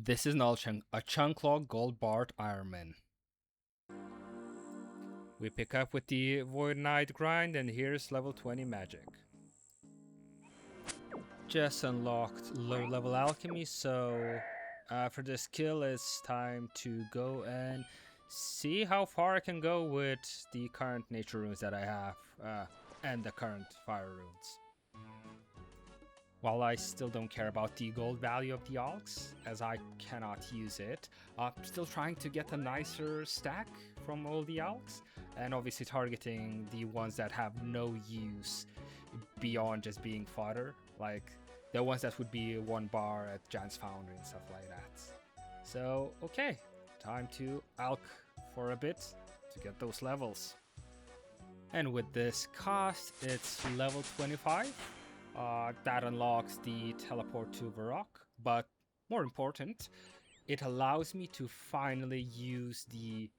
This is Null Chunk, a chunk log gold bard Ironman. We pick up with the Void Knight grind, and here's level 20 magic. Just unlocked low level alchemy, so after this kill it's time to go and see how far I can go with the current nature runes that I have and the current fire runes. While I still don't care about the gold value of the alchs, as I cannot use it, I'm still trying to get a nicer stack from all the alchs, and obviously targeting the ones that have no use beyond just being fodder, like the ones that would be 1 bar at Jan's Foundry and stuff like that. So, okay, time to alch for a bit to get those levels. And with this cost, it's level 25. That unlocks the teleport to Varrock, but more important, it allows me to finally use the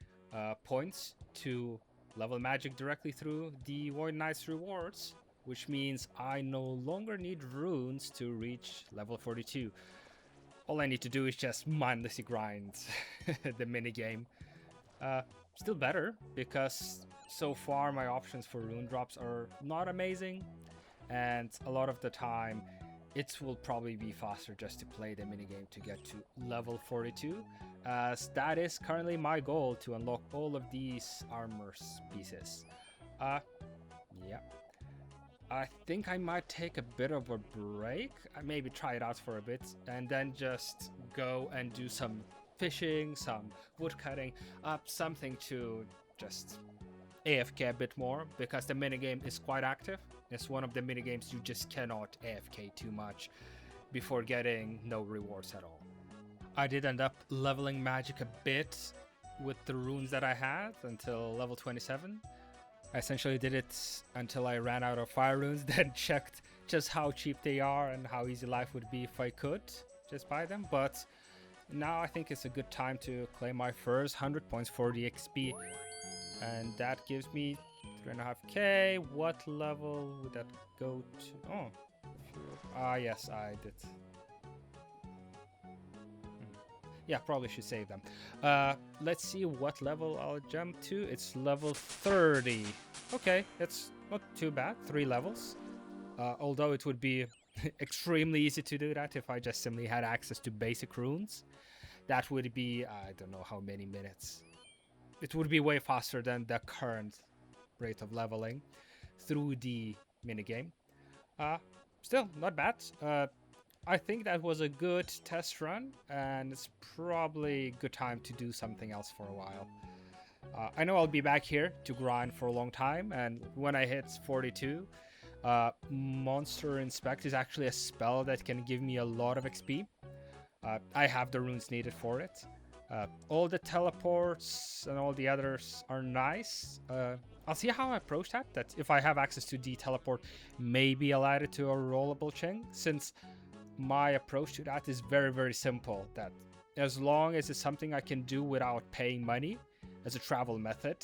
points to level magic directly through the Void Knight's rewards, which means I no longer need runes to reach level 42. All I need to do is just mindlessly grind the minigame. Still better, because so far my options for rune drops are not amazing, and a lot of the time it will probably be faster just to play the minigame to get to level 42, as that is currently my goal, to unlock all of these armor pieces. Yeah. I think I might take a bit of a break, maybe try it out for a bit, and then just go and do some fishing, some wood cutting, something to just AFK a bit more, because the minigame is quite active. It's one of the minigames you just cannot AFK too much before getting no rewards at all. I did end up leveling magic a bit with the runes that I had until level 27. I essentially did it until I ran out of fire runes, then checked just how cheap they are and how easy life would be if I could just buy them. But now I think it's a good time to claim my first 100 points for the XP. And that gives me 3.5k. What level would that go to? Oh, yes, I did. Yeah, probably should save them. Let's see what level I'll jump to. It's level 30. Okay, it's not too bad. 3 levels. Although it would be extremely easy to do that if I just simply had access to basic runes. That would be, I don't know how many minutes. It would be way faster than the current rate of leveling through the minigame. Still, not bad. I think that was a good test run, and it's probably a good time to do something else for a while. I know I'll be back here to grind for a long time, and when I hit 42, Monster Inspect is actually a spell that can give me a lot of XP. I have the runes needed for it. All the teleports and all the others are nice. I'll see how I approach that if I have access to the teleport, maybe I'll add it to a rollable chain, since my approach to that is very, very simple. That as long as it's something I can do without paying money as a travel method,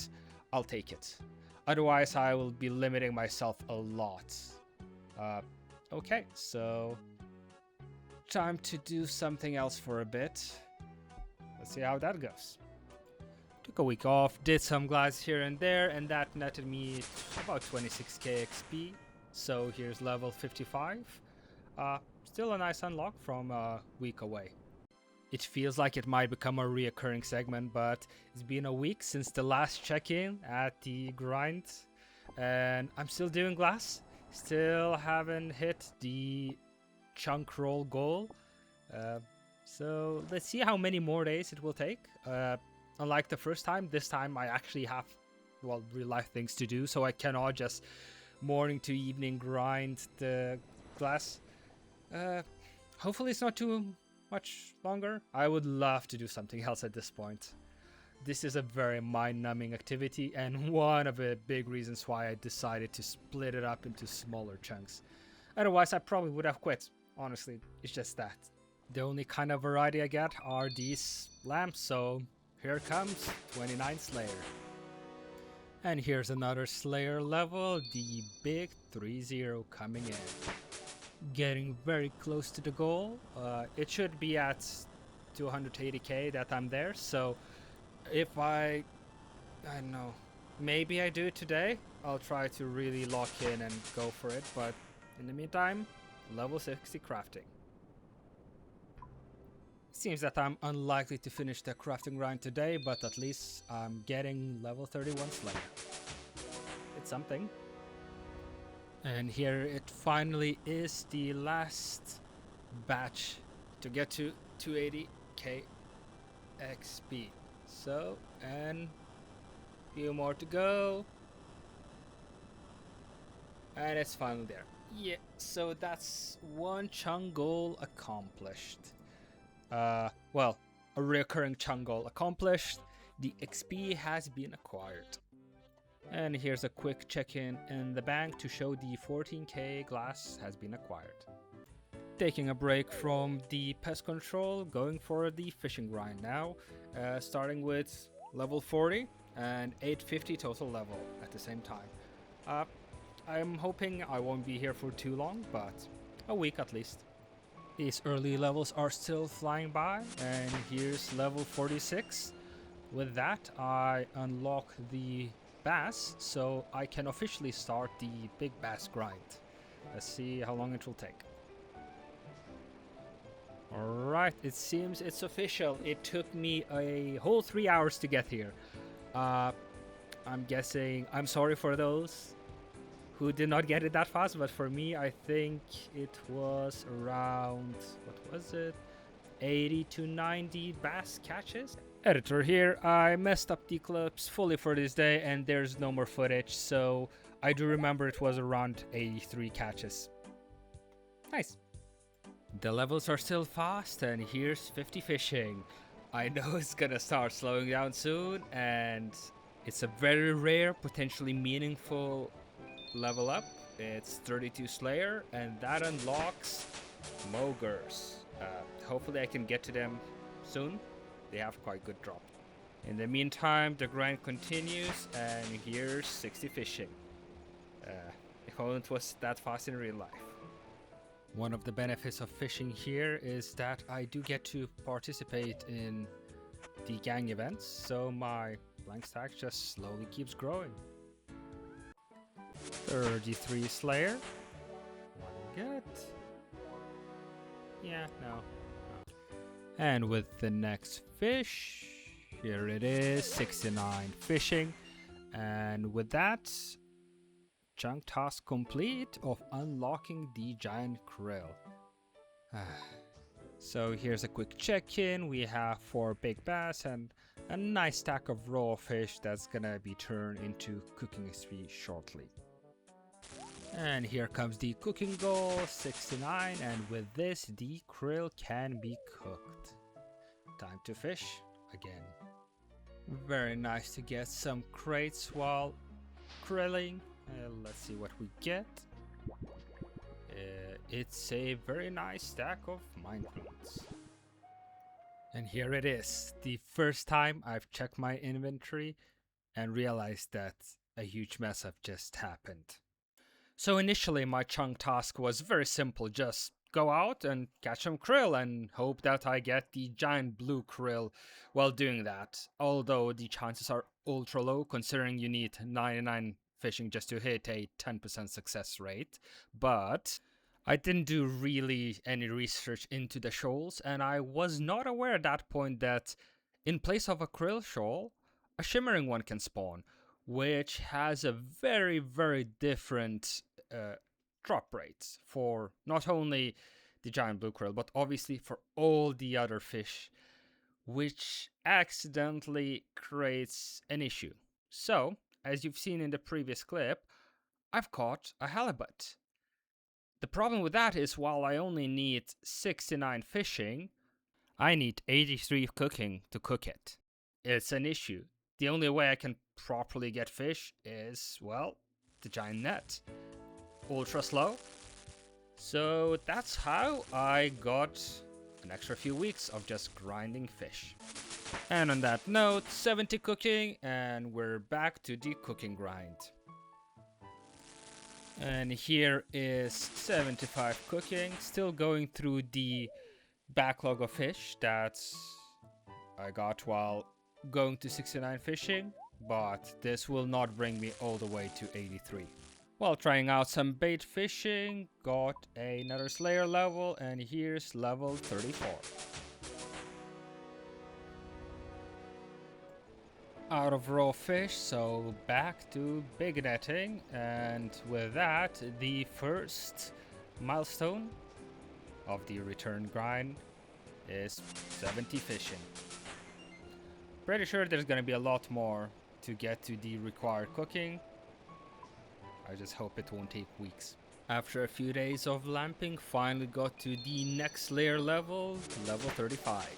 I'll take it. Otherwise, I will be limiting myself a lot. Okay, so time to do something else for a bit. Let's see how that goes. Took a week off, did some glides here and there, and that netted me about 26k XP. So here's level 55. Still a nice unlock from a week away. It feels like it might become a reoccurring segment, but it's been a week since the last check-in at the grind, and I'm still doing glass. Still haven't hit the chunk roll goal. So let's see how many more days it will take. Unlike the first time, this time I actually have, well, real life things to do, so I cannot just morning to evening grind the glass. Hopefully it's not too much longer. I would love to do something else at this point. This is a very mind-numbing activity, and one of the big reasons why I decided to split it up into smaller chunks. Otherwise, I probably would have quit. Honestly, it's just that. The only kind of variety I get are these lamps, so here comes 29 Slayer. And here's another Slayer level, the big 3-0 coming in. Getting very close to the goal. It should be at to 180k that I'm there. So if I don't know, maybe I do it today. I'll try to really lock in and go for it. But in the meantime, level 60 crafting. Seems that I'm unlikely to finish the crafting grind today, but at least I'm getting level 31 Slayer. It's something. And here it finally is, the last batch to get to 280k XP. So, and few more to go. And it's finally there. Yeah, so that's one chunk goal accomplished. Well, a recurring chunk goal accomplished. The XP has been acquired. And here's a quick check-in in the bank to show the 14k glass has been acquired. Taking a break from the pest control, going for the fishing grind now, starting with level 40 and 850 total level at the same time. I'm hoping I won't be here for too long, but a week at least. These early levels are still flying by, and here's level 46. With that, I unlock the bass, so I can officially start the big bass grind. Let's see how long it will take. Alright, it seems it's official. It took me a whole 3 hours to get here. I'm guessing, I'm sorry for those who did not get it that fast, but for me, I think it was around, what was it? 80 to 90 bass catches. Editor here, I messed up the clips fully for this day and there's no more footage, so I do remember it was around 83 catches. Nice. The levels are still fast and here's 50 fishing. I know it's gonna start slowing down soon and it's a very rare, potentially meaningful level up. It's 32 Slayer and that unlocks Mogers. Hopefully I can get to them soon. They have quite good drop. In the meantime, the grind continues and here's 60 fishing. If only it was that fast in real life. One of the benefits of fishing here is that I do get to participate in the gang events, so my blank stack just slowly keeps growing. 33 Slayer. One get. Yeah, no. And with the next fish, here it is, 69 fishing. And with that, chunk task complete of unlocking the giant krill. So here's a quick check-in. We have 4 big bass and a nice stack of raw fish that's gonna be turned into cooking XP shortly. And here comes the cooking goal, 69, and with this the krill can be cooked. Time to fish again. Very nice to get some crates while grilling. Let's see what we get. It's a very nice stack of mine fruits. And here it is, the first time I've checked my inventory and realized that a huge mess have just happened. So initially my chunk task was very simple, just go out and catch some krill and hope that I get the giant blue krill while doing that. Although the chances are ultra low considering you need 99 fishing just to hit a 10% success rate. But I didn't do really any research into the shoals and I was not aware at that point that in place of a krill shoal, a shimmering one can spawn, which has a very, very different drop rates for not only the giant blue krill, but obviously for all the other fish, which accidentally creates an issue. So, as you've seen in the previous clip, I've caught a halibut. The problem with that is while I only need 69 fishing, I need 83 cooking to cook it. It's an issue. The only way I can properly get fish is, well, the giant net. Ultra slow. So that's how I got an extra few weeks of just grinding fish. And on that note, 70 cooking and we're back to the cooking grind. And here is 75 cooking, still going through the backlog of fish that I got while going to 69 fishing, but this will not bring me all the way to 83. While trying out some bait fishing, got another Slayer level, and here's level 34. Out of raw fish, so back to big netting, and with that, the first milestone of the return grind is 70 fishing. Pretty sure there's gonna be a lot more to get to the required cooking. I just hope it won't take weeks. After a few days of lamping, finally got to the next layer level, level 35.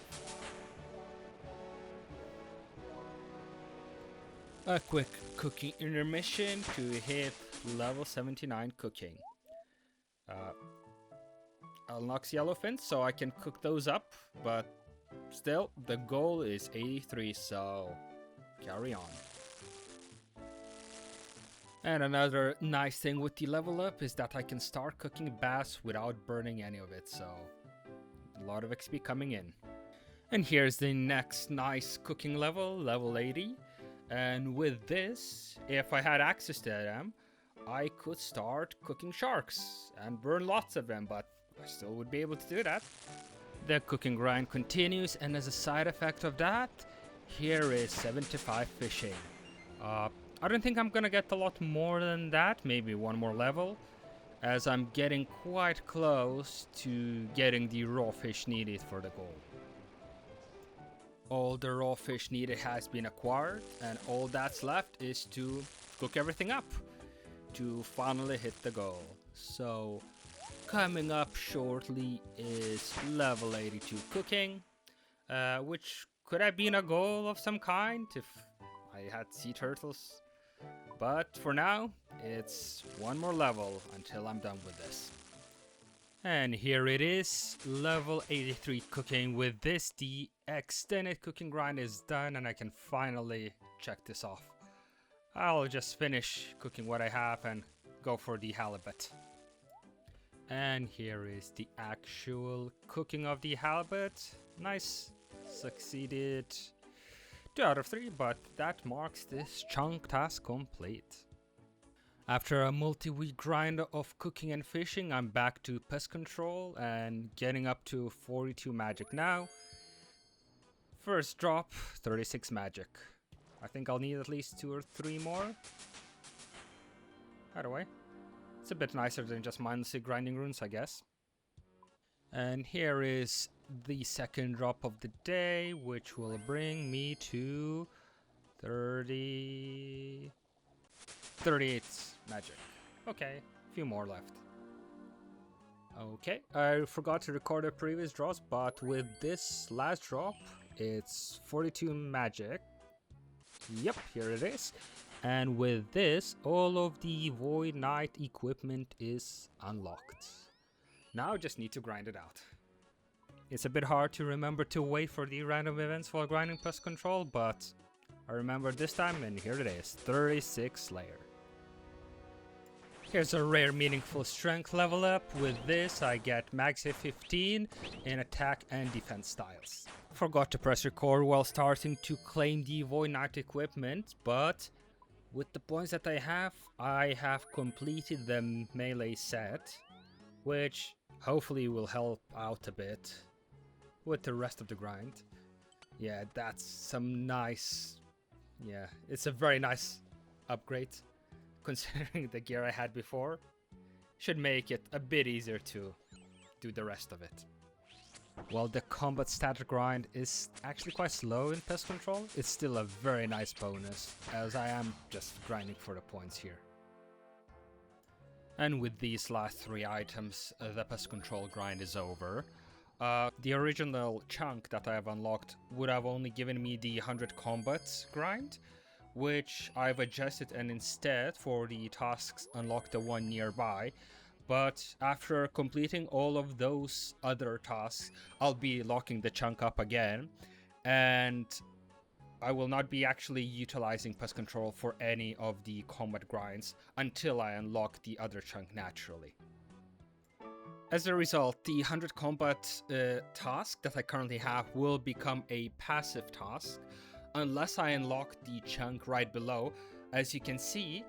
A quick cooking intermission to hit level 79 cooking. Unlocks yellowfin, so I can cook those up, but still, the goal is 83, so carry on. And another nice thing with the level up is that I can start cooking bass without burning any of it, so a lot of XP coming in. And here's the next nice cooking level, level 80. And with this, if I had access to them, I could start cooking sharks and burn lots of them, but I still would be able to do that. The cooking grind continues, and as a side effect of that, here is 75 fishing. I don't think I'm gonna get a lot more than that, maybe one more level, as I'm getting quite close to getting the raw fish needed for the goal. All the raw fish needed has been acquired, and all that's left is to cook everything up to finally hit the goal. So coming up shortly is level 82 cooking, which could have been a goal of some kind if I had sea turtles. But for now, it's one more level until I'm done with this. And here it is, level 83 cooking. With this, the extended cooking grind is done and I can finally check this off. I'll just finish cooking what I have and go for the halibut. And here is the actual cooking of the halibut. Nice, succeeded 2 out of 3, but that marks this chunk task complete. After a multi-week grind of cooking and fishing, I'm back to pest control and getting up to 42 magic now. First drop, 36 magic. I think I'll need at least 2 or 3 more. By the way, it's a bit nicer than just mindlessly grinding runes, I guess. And here is the second drop of the day, which will bring me to 38 magic. Okay, a few more left. Okay, I forgot to record the previous drops, but with this last drop, it's 42 magic. Yep, here it is. And with this, all of the Void Knight equipment is unlocked. Now I just need to grind it out. It's a bit hard to remember to wait for the random events while grinding pest control, but I remember this time, and here it is, 36 layer. Here's a rare meaningful strength level up. With this, I get max hit 15 in attack and defense styles. Forgot to press record while starting to claim the Void Knight equipment, but with the points that I have completed the melee set, which hopefully will help out a bit with the rest of the grind. Yeah, that's some nice... Yeah, it's a very nice upgrade, considering the gear I had before. Should make it a bit easier to do the rest of it. While the combat stat grind is actually quite slow in pest control, it's still a very nice bonus, as I am just grinding for the points here. And with these last 3 items, the pest control grind is over. The original chunk that I have unlocked would have only given me the 100 combat grind, which I've adjusted and instead for the tasks unlock the one nearby. But after completing all of those other tasks, I'll be locking the chunk up again, and I will not be actually utilizing pest control for any of the combat grinds until I unlock the other chunk naturally. As a result, the 100 combat task that I currently have will become a passive task unless I unlock the chunk right below. As you can see,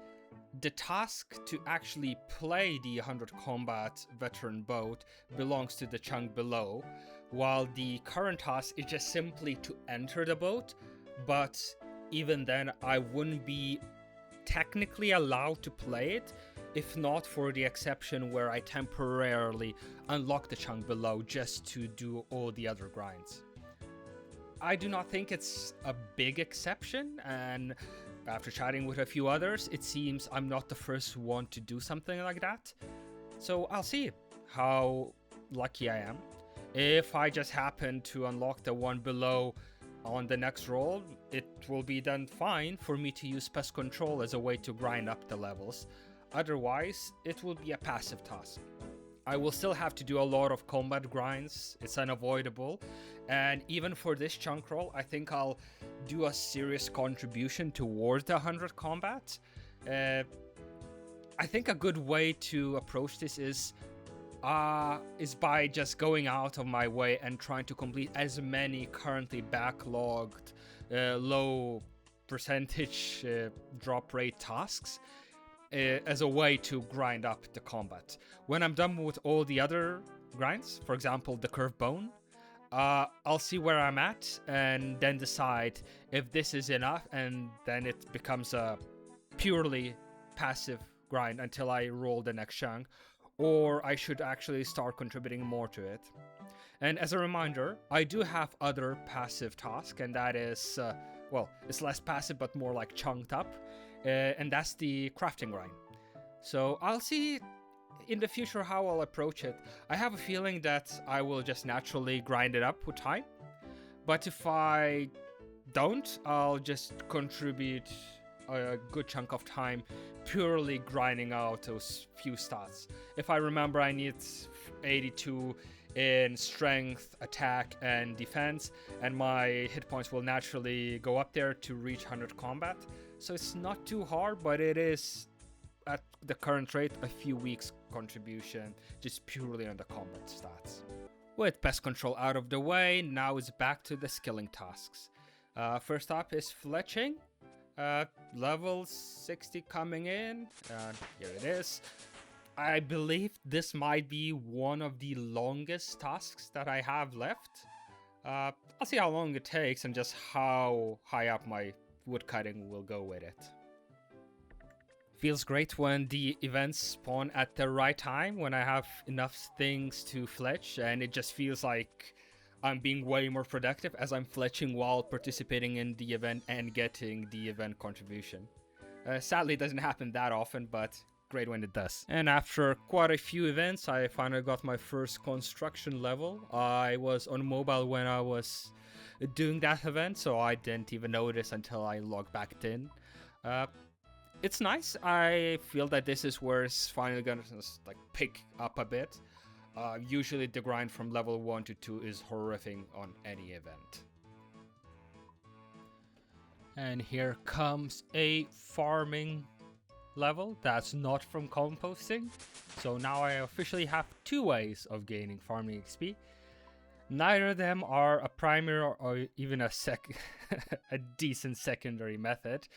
the task to actually play the 100 combat veteran boat belongs to the chunk below, while the current task is just simply to enter the boat, but even then I wouldn't be technically allowed to play it if not for the exception where I temporarily unlock the chunk below just to do all the other grinds. I do not think it's a big exception, and after chatting with a few others, it seems I'm not the first one to do something like that. So I'll see how lucky I am. If I just happen to unlock the one below on the next roll, it will be then fine for me to use pest control as a way to grind up the levels. Otherwise, it will be a passive task. I will still have to do a lot of combat grinds, it's unavoidable, and even for this chunk roll, I think I'll do a serious contribution towards the 100 combat. I think a good way to approach this is by just going out of my way and trying to complete as many currently backlogged low percentage drop rate tasks as a way to grind up the combat. When I'm done with all the other grinds, for example the curved bone, I'll see where I'm at and then decide if this is enough, and then it becomes a purely passive grind until I roll the next chunk, or I should actually start contributing more to it. And as a reminder, I do have other passive tasks, and that is, well, it's less passive but more like chunked up, and that's the crafting grind. So I'll see in the future how I'll approach it. I have a feeling that I will just naturally grind it up with time, but if I don't, I'll just contribute a good chunk of time purely grinding out those few stats. If I remember, I need 82 in strength, attack, and defense, and my hit points will naturally go up there to reach 100 combat. So it's not too hard, but it is, at the current rate, a few weeks contribution just purely on the combat stats. With pest control out of the way, now it's back to the skilling tasks. First up is fletching. Level 60 coming in, here it is. I believe this might be one of the longest tasks that I have left. I'll see how long it takes and just how high up my woodcutting will go with it. Feels great when the events spawn at the right time, when I have enough things to fletch, and it just feels like I'm being way more productive as I'm fletching while participating in the event and getting the event contribution. Sadly, it doesn't happen that often, but great when it does. And after quite a few events, I finally got my first construction level. I was on mobile when I was doing that event, so I didn't even notice until I logged back in. It's nice. I feel that this is where it's finally gonna like pick up a bit. Usually the grind from level 1 to 2 is horrific on any event. And here comes a farming level that's not from composting. So now I officially have two ways of gaining farming XP. Neither of them are a primary or even a a decent secondary method,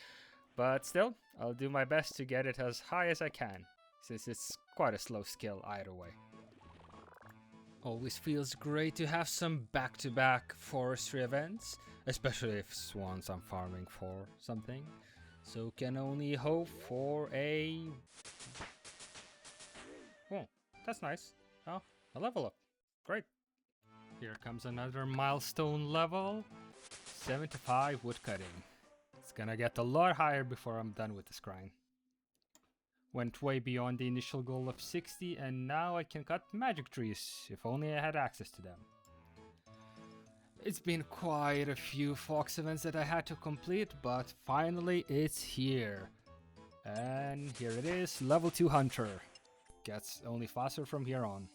but still, I'll do my best to get it as high as I can, since it's quite a slow skill either way. Always feels great to have some back-to-back forestry events, especially if it's ones I'm farming for something. So can only hope for a... Oh, that's nice. Oh, a level up. Great. Here comes another milestone level. 75 woodcutting. It's gonna get a lot higher before I'm done with this grind. Went way beyond the initial goal of 60, and now I can cut magic trees, if only I had access to them. It's been quite a few fox events that I had to complete, but finally it's here. And here it is, level 2 hunter. Gets only faster from here on.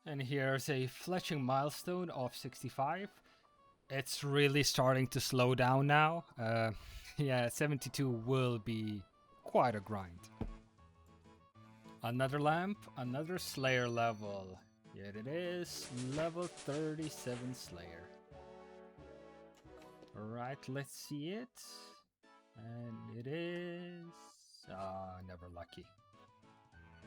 And here's a fletching milestone of 65. It's really starting to slow down now. Yeah, 72 will be quite a grind. Another lamp, another Slayer level. Here it is, level 37 Slayer. Alright, let's see it. And it is... never lucky.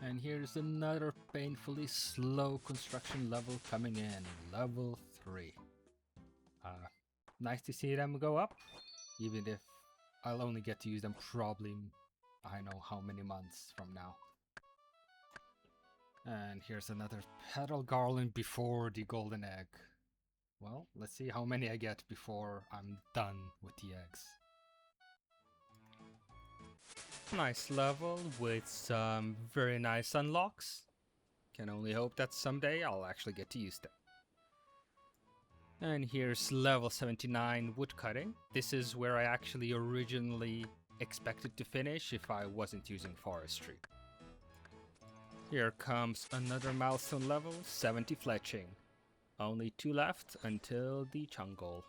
And here's another painfully slow construction level coming in, level 3. Nice to see them go up, even if I'll only get to use them probably, I know how many months from now. And here's another petal garland before the golden egg. Well, let's see how many I get before I'm done with the eggs. Nice level with some very nice unlocks. Can only hope that someday I'll actually get to use them. And here's level 79 woodcutting. This is where I actually originally expected to finish if I wasn't using forestry. Here comes another milestone level, 70 fletching. Only 2 left until the jungle.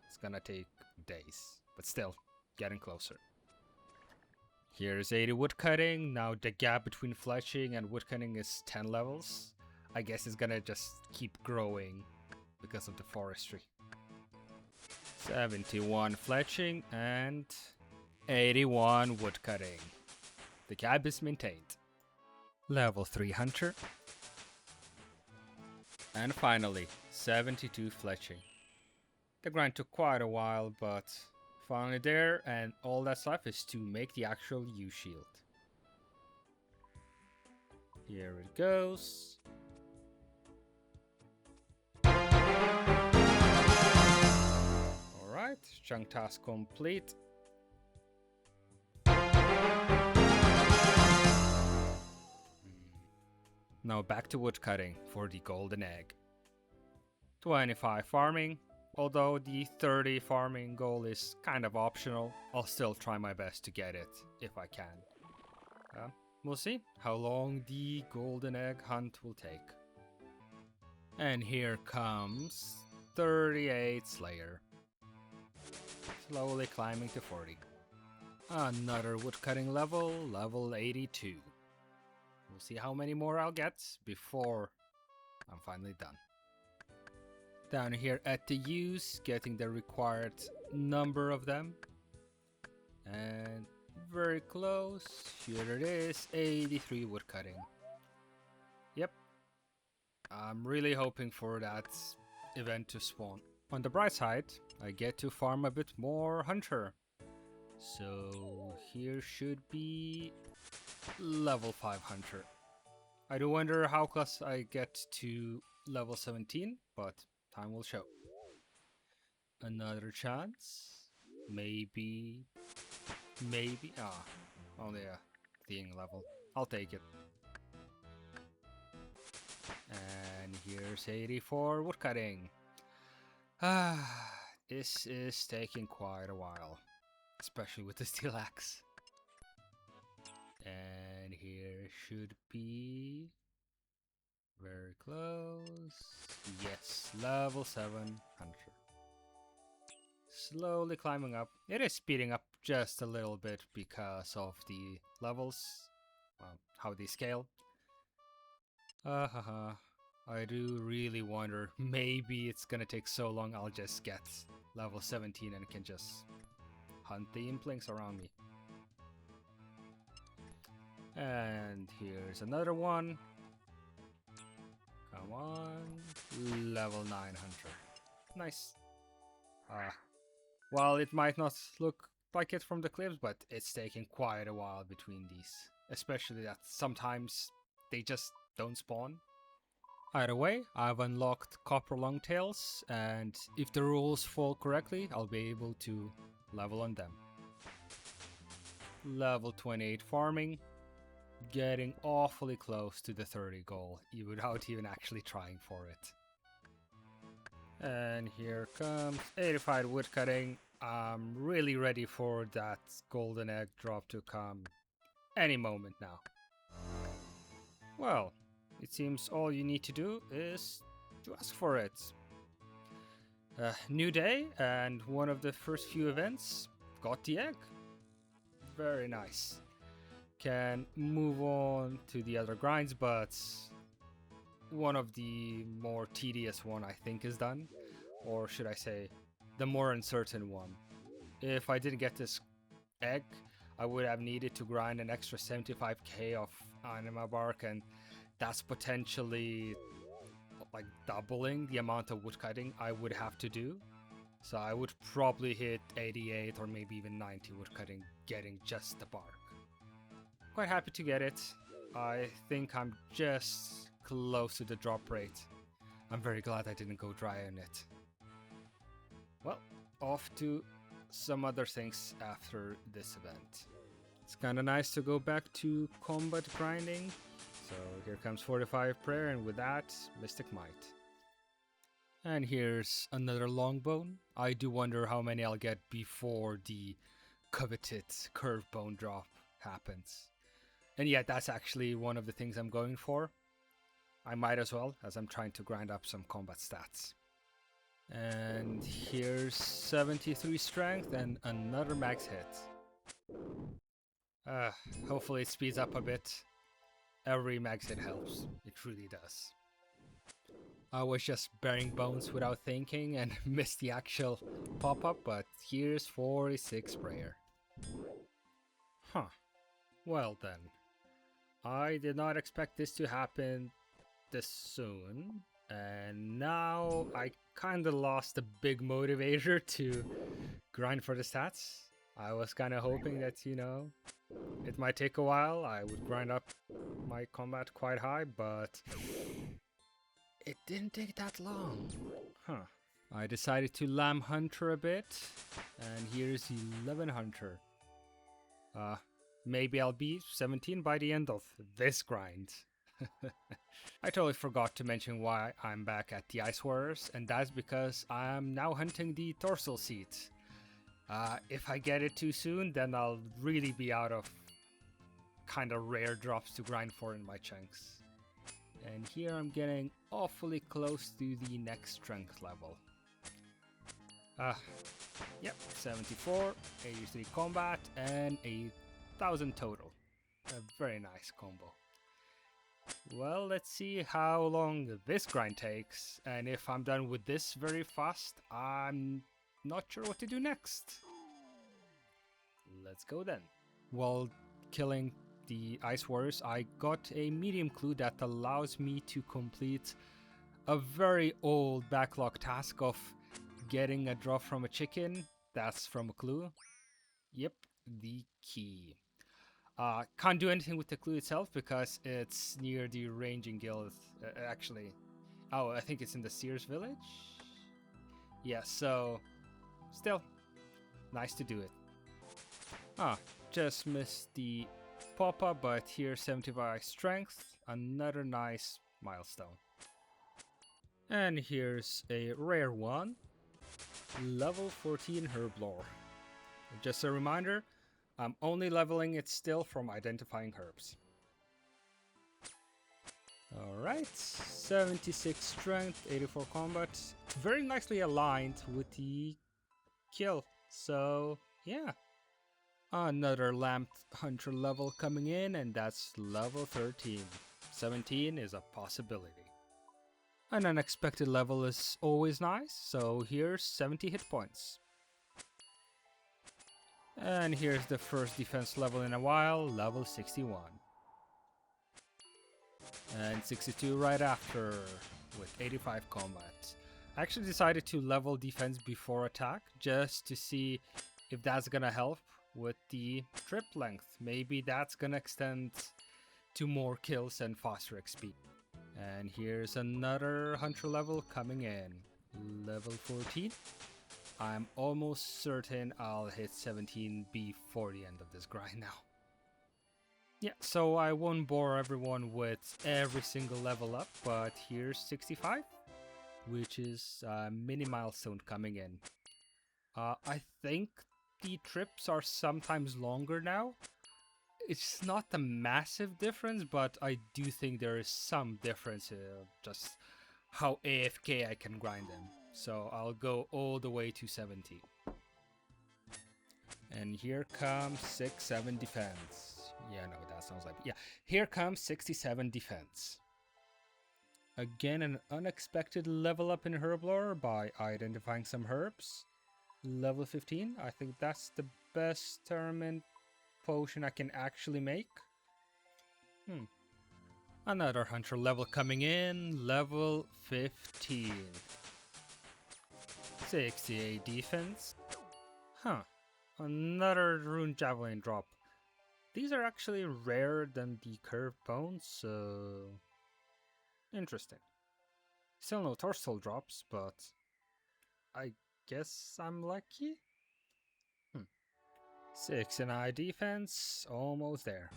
It's gonna take days, but still, getting closer. Here's 80 woodcutting. Now the gap between fletching and woodcutting is 10 levels. I guess it's gonna just keep growing because of the forestry. 71 fletching and 81 woodcutting. The gap is maintained. Level 3 hunter. And finally, 72 fletching. The grind took quite a while, but finally there, and all that's left is to make the actual U-shield. Here it goes. Alright, chunk task complete. Now back to woodcutting for the golden egg. 25 farming. Although the 30 farming goal is kind of optional, I'll still try my best to get it if I can. We'll see how long the golden egg hunt will take. And here comes 38 Slayer. Slowly climbing to 40. Another woodcutting level, level 82. We'll see how many more I'll get before I'm finally done. Down here at the U's, getting the required number of them. And very close. Here it is, 83 woodcutting. Yep. I'm really hoping for that event to spawn. On the bright side, I get to farm a bit more hunter. So here should be level 5 hunter. I do wonder how close I get to level 17, but time will show. Another chance. Maybe. Only a thing level. I'll take it. And here's 84 woodcutting. This is taking quite a while. Especially with the steel axe. And here should be very close. Yes, level 7 hunter. Slowly climbing up. It is speeding up just a little bit because of the levels. Well, how they scale. I do really wonder, maybe it's gonna take so long I'll just get level 17 and can just hunt the implings around me. And here's another one. Come on. Level 9 hunter. Nice. Well, it might not look like it from the clips, but it's taking quite a while between these. Especially that sometimes they just don't spawn. Either way, I've unlocked copper longtails, and if the rules fall correctly, I'll be able to level on them. Level 28 farming. Getting awfully close to the 30 goal, without even actually trying for it. And here comes 85 woodcutting. I'm really ready for that golden egg drop to come any moment now. Well, it seems all you need to do is to ask for it. New day, and one of the first few events got the egg. Very nice. can move on to the other grinds, but one of the more tedious one I think is done, or should I say the more uncertain one. If I didn't get this egg, I would have needed to grind an extra 75k of anima bark, and that's potentially like doubling the amount of woodcutting I would have to do. So I would probably hit 88 or maybe even 90 woodcutting getting just the bark. Quite happy to get it. I think I'm just close to the drop rate. I'm very glad I didn't go dry on it. Well, off to some other things after this event. It's kinda nice to go back to combat grinding. So here comes 45 prayer, and with that, Mystic Might. And here's another longbone. I do wonder how many I'll get before the coveted curved bone drop happens. And yeah, that's actually one of the things I'm going for. I might as well, as I'm trying to grind up some combat stats. And here's 73 strength and another max hit. Hopefully it speeds up a bit. Every max hit helps. It really does. I was just burying bones without thinking and missed the actual pop-up, but here's 46 prayer. Huh. Well then. I did not expect this to happen this soon, and now I kinda lost a big motivator to grind for the stats. I was kinda hoping that, you know, it might take a while. I would grind up my combat quite high, but it didn't take that long. Huh. I decided to lamb hunter a bit, and here's 11 hunter. Maybe I'll be 17 by the end of this grind. I totally forgot to mention why I'm back at the Ice Warriors, and that's because I'm now hunting the dorsal seat. If I get it too soon, then I'll really be out of kind of rare drops to grind for in my chunks. And here I'm getting awfully close to the next strength level. Yep, 74, 83 combat, and 1,000 total. A very nice combo. Well, let's see how long this grind takes, and if I'm done with this very fast, I'm not sure what to do next. Let's go then. While killing the Ice Warriors, I got a medium clue that allows me to complete a very old backlog task of getting a drop from a chicken. That's from a clue. Yep, the key. Can't do anything with the clue itself because it's near the ranging guild, actually. Oh, I think it's in the Sears village? Yeah, so still nice to do it. Just missed the pop-up, but here's 75 strength, another nice milestone. And here's a rare one, level 14 Herblore. Just a reminder, I'm only leveling it still from identifying herbs. Alright, 76 strength, 84 combat, very nicely aligned with the kill, so yeah. Another lamp hunter level coming in, and that's level 13. 17 is a possibility. An unexpected level is always nice, so here's 70 hit points. And here's the first defense level in a while, level 61. And 62 right after, with 85 combat. I actually decided to level defense before attack, just to see if that's gonna help with the trip length. Maybe that's gonna extend to more kills and faster XP. And here's another hunter level coming in, level 14. I'm almost certain I'll hit 17 before the end of this grind now. Yeah, so I won't bore everyone with every single level up, but here's 65, which is a mini milestone coming in. I think the trips are sometimes longer now. It's not a massive difference, but I do think there is some difference in just how AFK I can grind them. So I'll go all the way to 70. And here comes 6-7 defense. Yeah, no, that sounds like... Yeah, here comes 67 defense. Again, an unexpected level up in Herblore by identifying some herbs. Level 15. I think that's the best tournament potion I can actually make. Another hunter level coming in. Level 15. 68 defense. Huh. Another rune javelin drop. These are actually rarer than the curved bones, so... Interesting. Still no torso drops, but... I guess I'm lucky? 69 defense, almost there.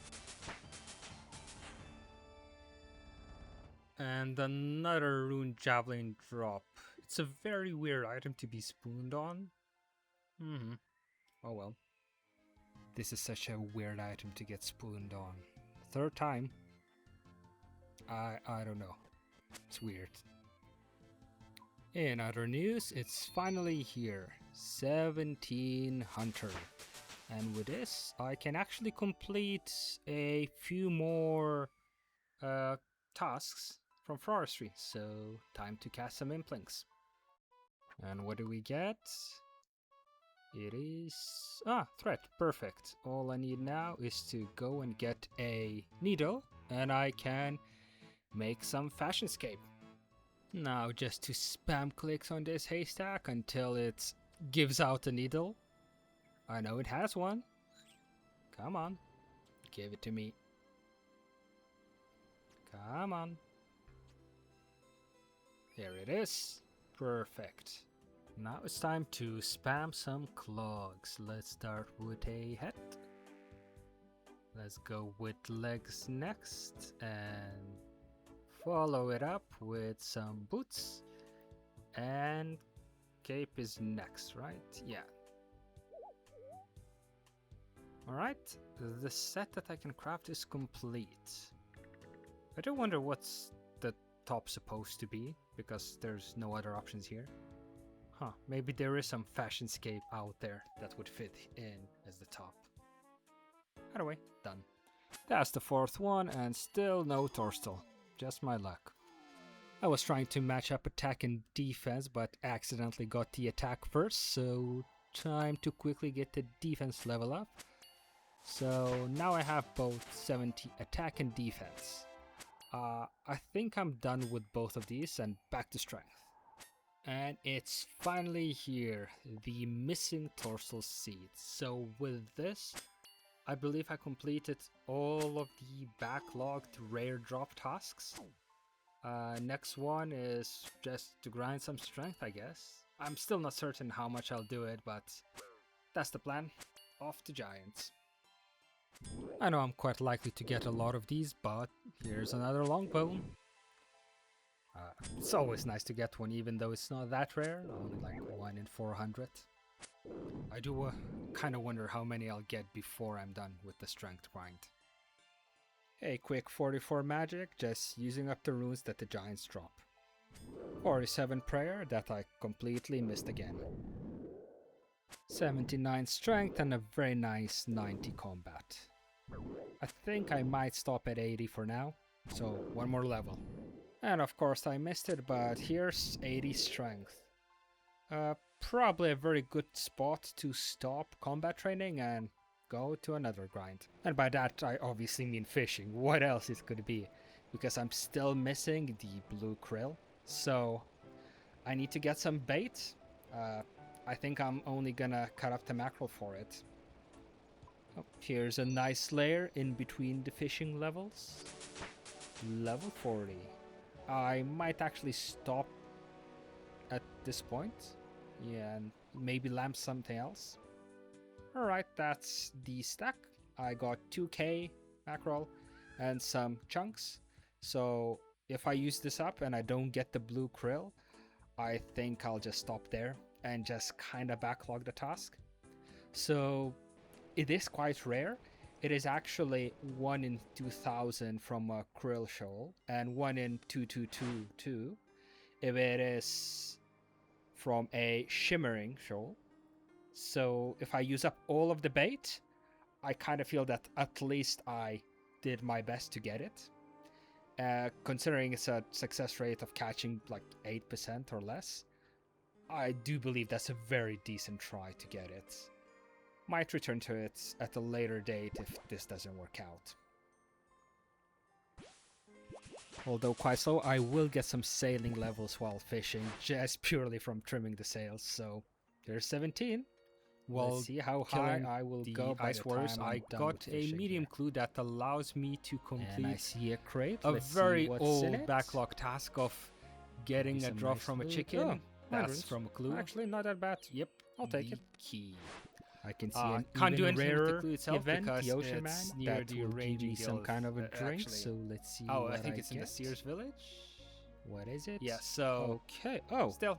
And another rune javelin drop. It's a very weird item to be spooned on. Oh well. This is such a weird item to get spooned on. Third time. I don't know. It's weird. In other news, it's finally here. 17 Hunter. And with this, I can actually complete a few more tasks from forestry. So, time to cast some implinks. And what do we get? It is... threat. Perfect. All I need now is to go and get a needle, and I can make some fashionscape. Now just to spam clicks on this haystack until it gives out a needle. I know it has one. Come on. Give it to me. Come on. Here it is. Perfect. Now it's time to spam some clogs. Let's start with a head. Let's go with legs next and follow it up with some boots. And cape is next, right? Yeah. Alright, the set that I can craft is complete. I do wonder what's the top supposed to be, because there's no other options here. Huh, maybe there is some fashionscape out there that would fit in as the top. Either way, done. That's the fourth one, and still no Torstal. Just my luck. I was trying to match up attack and defense, but accidentally got the attack first, so time to quickly get the defense level up. So now I have both 70 attack and defense. I think I'm done with both of these and back to strength. And it's finally here, the missing Torsal seed. So with this, I believe I completed all of the backlogged rare drop tasks. Next one is just to grind some strength, I guess. I'm still not certain how much I'll do it, but that's the plan. Off to Giants. I know I'm quite likely to get a lot of these, but here's another longbone. It's always nice to get one, even though it's not that rare, only like 1 in 400. I do kind of wonder how many I'll get before I'm done with the strength grind. A quick 44 magic, just using up the runes that the giants drop. 47 prayer that I completely missed again. 79 strength and a very nice 90 combat. I think I might stop at 80 for now, so one more level. And of course I missed it, but here's 80 strength. Probably a very good spot to stop combat training and go to another grind. And by that I obviously mean fishing. What else it could be? Because I'm still missing the blue krill. So I need to get some bait. I think I'm only gonna cut up the mackerel for it. Oh, here's a nice layer in between the fishing levels. Level 40. I might actually stop at this point. Yeah, and maybe lamp something else. Alright, that's the stack. I got 2k mackerel and some chunks. So if I use this up and I don't get the blue krill, I think I'll just stop there and just kind of backlog the task. So it is quite rare. It is actually 1 in 2000 from a krill shoal and 1 in 2222 if it is from a shimmering shoal. So if I use up all of the bait, I kind of feel that at least I did my best to get it. Considering it's a success rate of catching like 8% or less, I do believe that's a very decent try to get it. Might return to it at a later date if this doesn't work out. Although quite slow, I will get some sailing levels while fishing, just purely from trimming the sails. So there's 17. Well, let's see how high I will go by Ice the Warriors. time I I'm done got with a fishing medium here. clue that allows me to And I complete see a crate. a Let's see very what's in old it. backlog task of getting a some drop nice from a loot. chicken. Oh, That's irons. from a clue. Actually, not that bad. Yep, I'll take the it. key. I can see an Can't do even anything with the rarer clue itself event, because the Ocean Man, it's near that the will give Raging me some Guild, kind of a drink. actually. So let's see. Oh, what I think it's in the get. Sears Village. What is it? Yeah, so Okay. Oh, still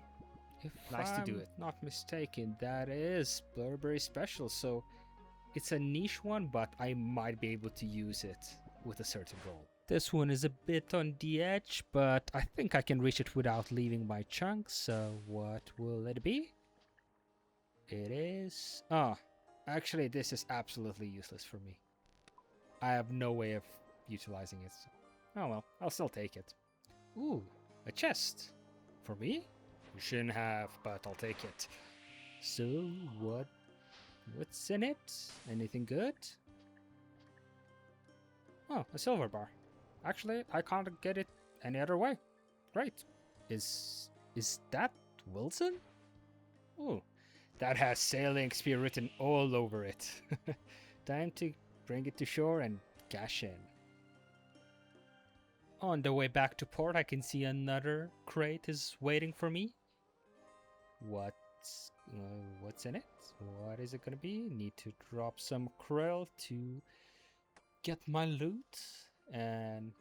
if nice to do I'm it. not mistaken, that is Blurberry Special. So it's a niche one, but I might be able to use it with a certain role. This one is a bit on the edge, but I think I can reach it without leaving my chunk. So what will it be? It is... Ah, actually this is absolutely useless for me. I have no way of utilizing it. So. Oh well, I'll still take it. Ooh, a chest. For me? You shouldn't have, but I'll take it. So, what's in it? Anything good? Oh, a silver bar. Actually, I can't get it any other way. Great. Is that Wilson? Oh, that has sailing spear written all over it. Time to bring it to shore and cash in. On the way back to port, I can see another crate is waiting for me. What's in it? What is it gonna be? Need to drop some krill to get my loot. And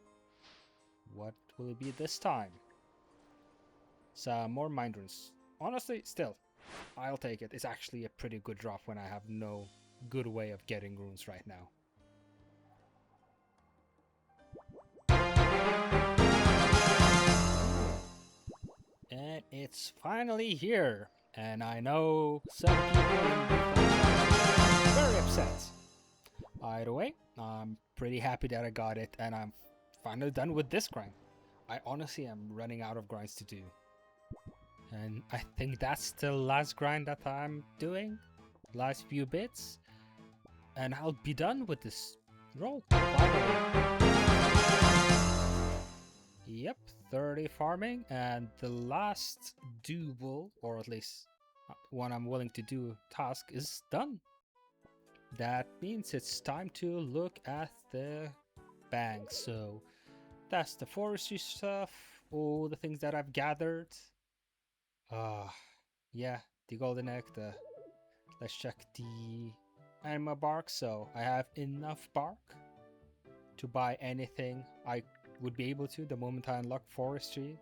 what will it be this time? Some more mind runes. Honestly, still, I'll take it. It's actually a pretty good drop when I have no good way of getting runes right now. And it's finally here. And I know some people are very upset. Either way, I'm pretty happy that I got it, and I'm finally done with this grind. I honestly am running out of grinds to do. And I think that's the last grind that I'm doing. Last few bits. And I'll be done with this roll. Finally. Yep, 30 farming, and the last doable, or at least one I'm willing to do task, is done. That means it's time to look at the bank. So that's the forestry stuff, all the things that I've gathered. Yeah, the golden egg, let's check the anima bark. So I have enough bark to buy anything I would be able to the moment I unlock forestry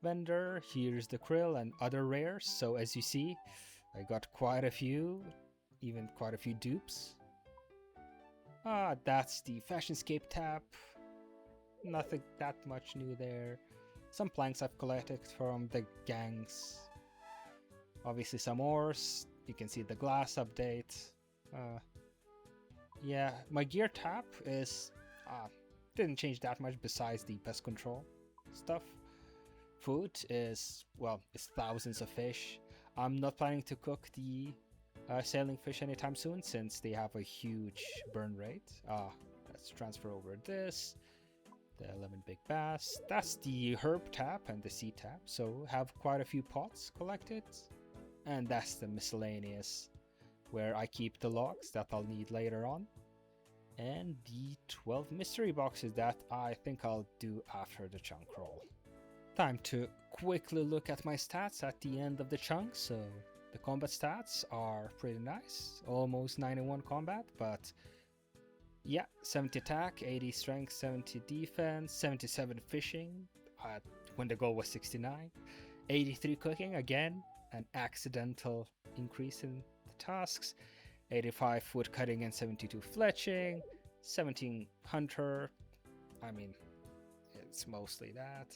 vendor. Here's the krill and other rares. So as you see, I got quite a few, even quite a few dupes. That's the Fashionscape tab. Nothing that much new there. Some planks I've collected from the gangs. Obviously some ores. You can see the glass update. Yeah, my gear tab is didn't change that much besides the pest control stuff. Food is, well, it's thousands of fish. I'm not planning to cook the sailing fish anytime soon since they have a huge burn rate. Let's transfer over this. The 11 big bass. That's the herb tab and the seed tab. So have quite a few pots collected. And that's the miscellaneous, where I keep the logs that I'll need later on. And the 12 mystery boxes that I think I'll do after the chunk roll. Time to quickly look at my stats at the end of the chunk. So the combat stats are pretty nice. Almost 91 combat, but yeah, 70 attack, 80 strength, 70 defense, 77 fishing when the goal was 69. 83 cooking, again, an accidental increase in the tasks. 85 wood cutting and 72 fletching. 17 hunter. I mean, it's mostly that.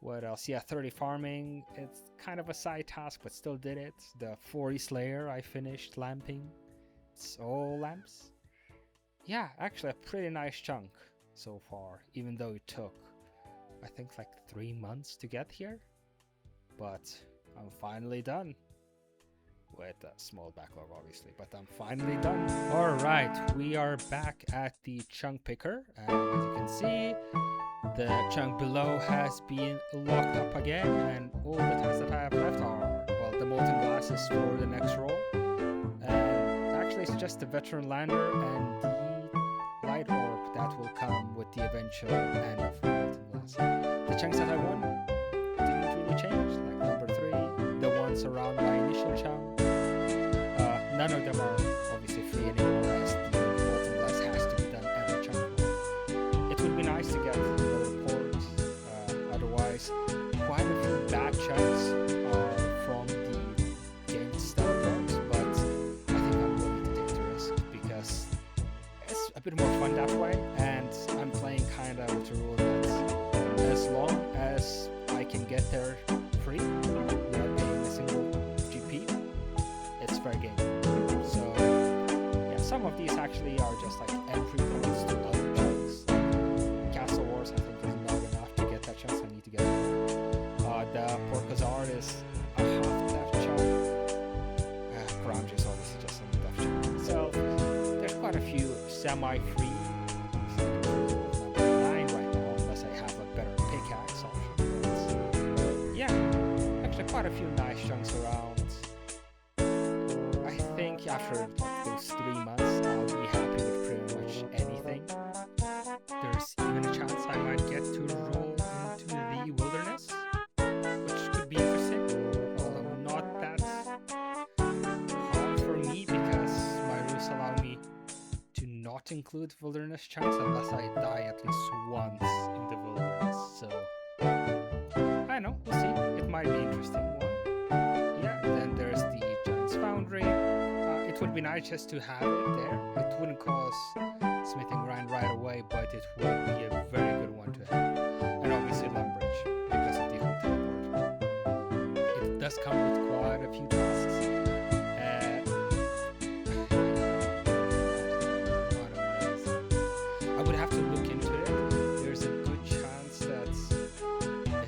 What else? Yeah, 30 farming. It's kind of a side task, but still did it. The 40 slayer, I finished lamping. It's all lamps. yeah, actually a pretty nice chunk so far, even though it took, I think, like 3 months to get here. But I'm finally done. With a small backlog, obviously, but I'm finally done. All right, we are back at the chunk picker, and as you can see, the chunk below has been locked up again, and all the tasks that I have left are, well, the molten glasses for the next roll, and actually it's just the veteran lander and the light orb that will come with the eventual end of the molten glass. The chunks that I won didn't really change, like number 3, the ones around my initial chunk. None of them are obviously free anymore, as the molten glass has to be done every chunk roll. It would be nice to get another port, otherwise quite a few bad chunks are from the game style ports, but I think I'm willing to take the risk because it's a bit more fun that way, and I'm playing kind of with the rule that as long as I can get there free without paying a single GP, it's fair game. So yeah, some of these actually are just like entry points to other chunks. Castle Wars, I think, is not enough to get that chunk, so I need to get more. The Porcazard is a half death chunk. Grange is obviously just a death chunk itself. There's quite a few semi-free. Number 9 right now, unless I have a better pickaxe option. But yeah, actually quite a few nice chunks around. I think after those 3 months, I'll be happy with pretty much anything. There's even a chance I might get to roll into the wilderness, which could be interesting, although not that hard for me because my rules allow me to not include wilderness chunks unless I die at least once in the wilderness. So I don't know, we'll see. It might be an interesting one. Yeah, then there's the Giant's Foundry. It would be nice just to have it there. It wouldn't cause smithing grind right away, but it would be a very good one to have. And obviously Lumbridge, because of the whole teleport. It does come with quite a few tasks. I would have to look into it. There's a good chance that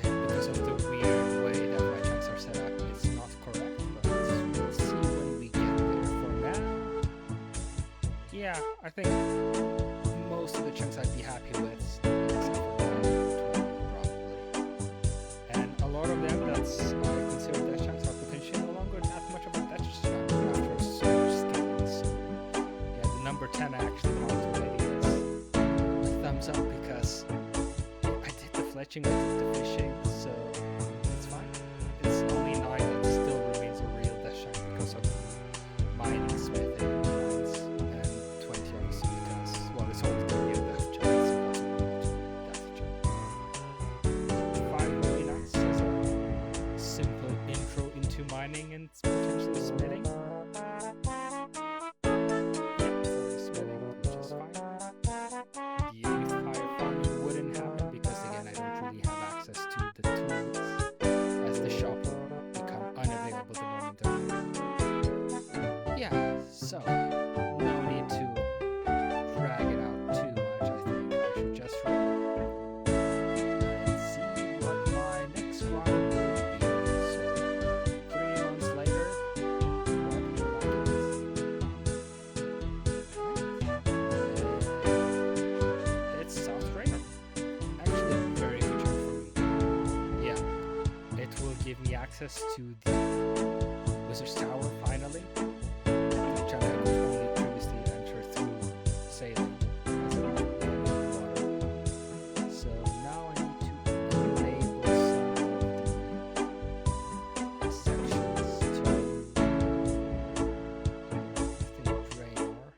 because of the weird way that my chunks are set up, it's not correct, but we'll see when we get there. For now, yeah, I think most of the chunks I'd be happy with, except for 20 probably. And a lot of them that's I consider death chunks are potentially no longer that much of a death chunk after super skills. So yeah, the number 10 I actually marked already is a thumbs up because I did the fletching, I did the fishing, so it's fine. It's only 9 that still remains a real death chunk because of mining, smithing, mines, and 20 obviously because, well, it's always going to be a death chunk, it's impossible not to be a death chunk. 5 really nice as a simple intro into mining and potentially smithing. So, no need to drag it out too much. I think I should just roll and see what my next one will be. So, 3 months later, what it's South Raider. Actually, a very good job for me. Yeah, it will give me access to the Wizard's Tower finally. Which I could only previously enter through sailing as a water. So now I need to enable some of the sections to, I think, drain more.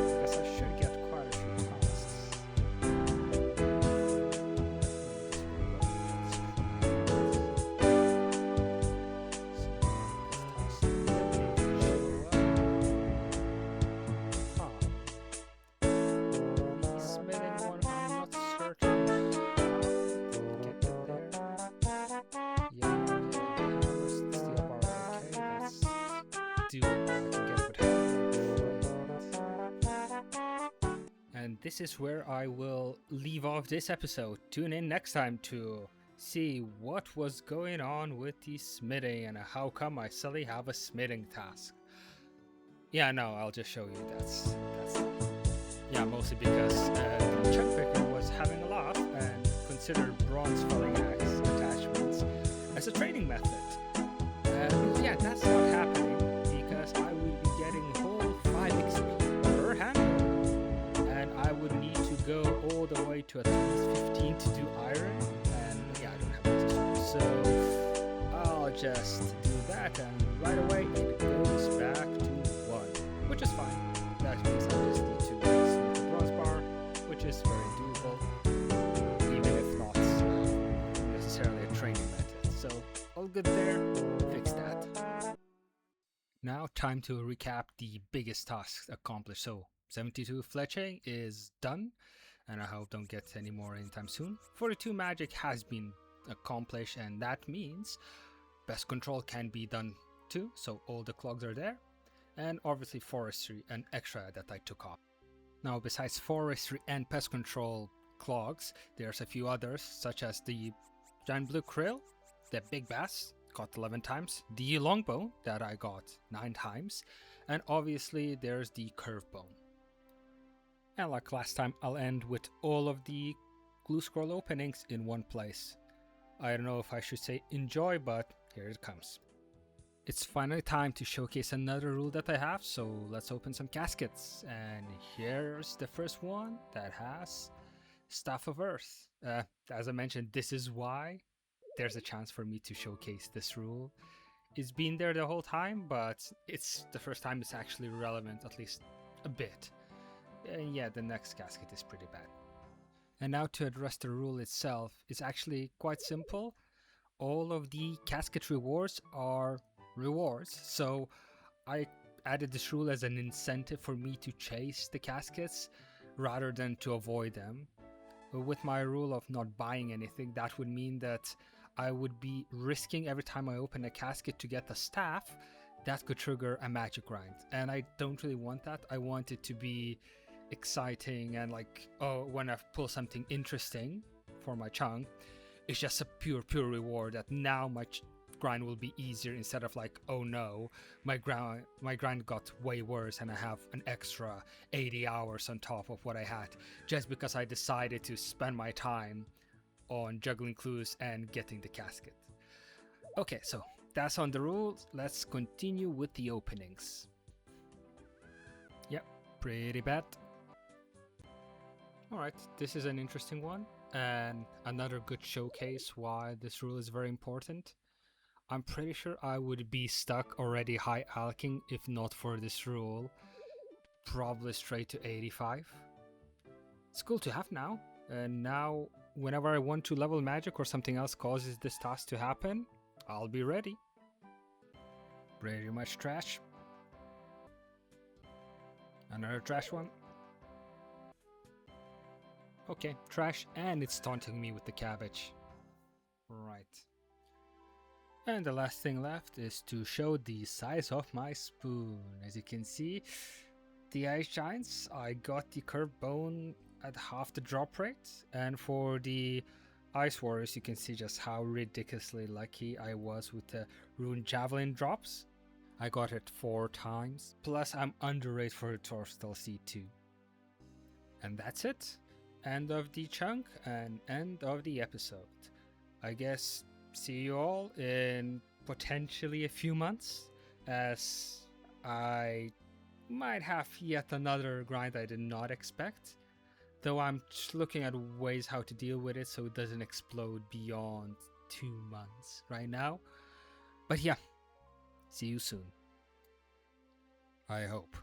Because I should get quite a few tasks. this is where I will leave off this episode. Tune in next time to see what was going on with the smithing and how come I suddenly have a smithing task. Yeah, no, I'll just show you. That's yeah, mostly because the chunk picker was having a laugh and considered bronze felling axe attachments as a training method. Yeah, that's not happening because I will be getting whole 5 XP per handle, and I would need to go all the way to at least 15 to do iron, and yeah, I don't have this, so I'll just do that, and right away it goes back to 1, which is fine. That means I just need to smith the bronze bar, which is very doable, even if not necessarily a training method. So all good there, fix that. Now time to recap the biggest tasks accomplished. So 72 fletching is done, and I hope don't get any more anytime soon. 42 magic has been accomplished, and that means pest control can be done too, so all the clogs are there. And obviously forestry, an extra that I took off. Now besides forestry and pest control clogs, there's a few others, such as the giant blue krill, the big bass, got 11 times, the longbone that I got 9 times, and obviously there's the curve bone. And like last time, I'll end with all of the glue scroll openings in one place. I don't know if I should say enjoy, but here it comes. It's finally time to showcase another rule that I have, so let's open some caskets. And here's the first one that has Staff of Earth. As I mentioned, this is why there's a chance for me to showcase this rule. It's been there the whole time, but it's the first time it's actually relevant, at least a bit. And yeah, the next casket is pretty bad. And now to address the rule itself, it's actually quite simple. All of the casket rewards are rewards, so I added this rule as an incentive for me to chase the caskets rather than to avoid them. With my rule of not buying anything, that would mean that I would be risking every time I open a casket to get a staff that could trigger a magic grind, and I don't really want that. I want it to be exciting and like, oh, when I pull something interesting for my chunk, it's just a pure reward that now my grind will be easier, instead of like, oh no, my grind got way worse and I have an extra 80 hours on top of what I had just because I decided to spend my time on juggling clues and getting the casket. Okay, so that's on the rules. Let's continue with the openings. Yep, pretty bad. Alright, this is an interesting one and another good showcase why this rule is very important. I'm pretty sure I would be stuck already high alching if not for this rule. Probably straight to 85. It's cool to have now. And now, whenever I want to level magic or something else causes this task to happen, I'll be ready. Pretty much trash. Another trash one. Okay, trash, and it's taunting me with the cabbage. Right. And the last thing left is to show the size of my spoon. As you can see, the ice giants, I got the curved bone at half the drop rate, and for the ice warriors you can see just how ridiculously lucky I was with the rune javelin drops. I got it 4 times, plus I'm underrated for the Torstal Seed too. And that's it. End of the chunk and end of the episode. I guess see you all in potentially a few months, as I might have yet another grind I did not expect, though I'm just looking at ways how to deal with it so it doesn't explode beyond 2 months right now. But yeah, see you soon, I hope.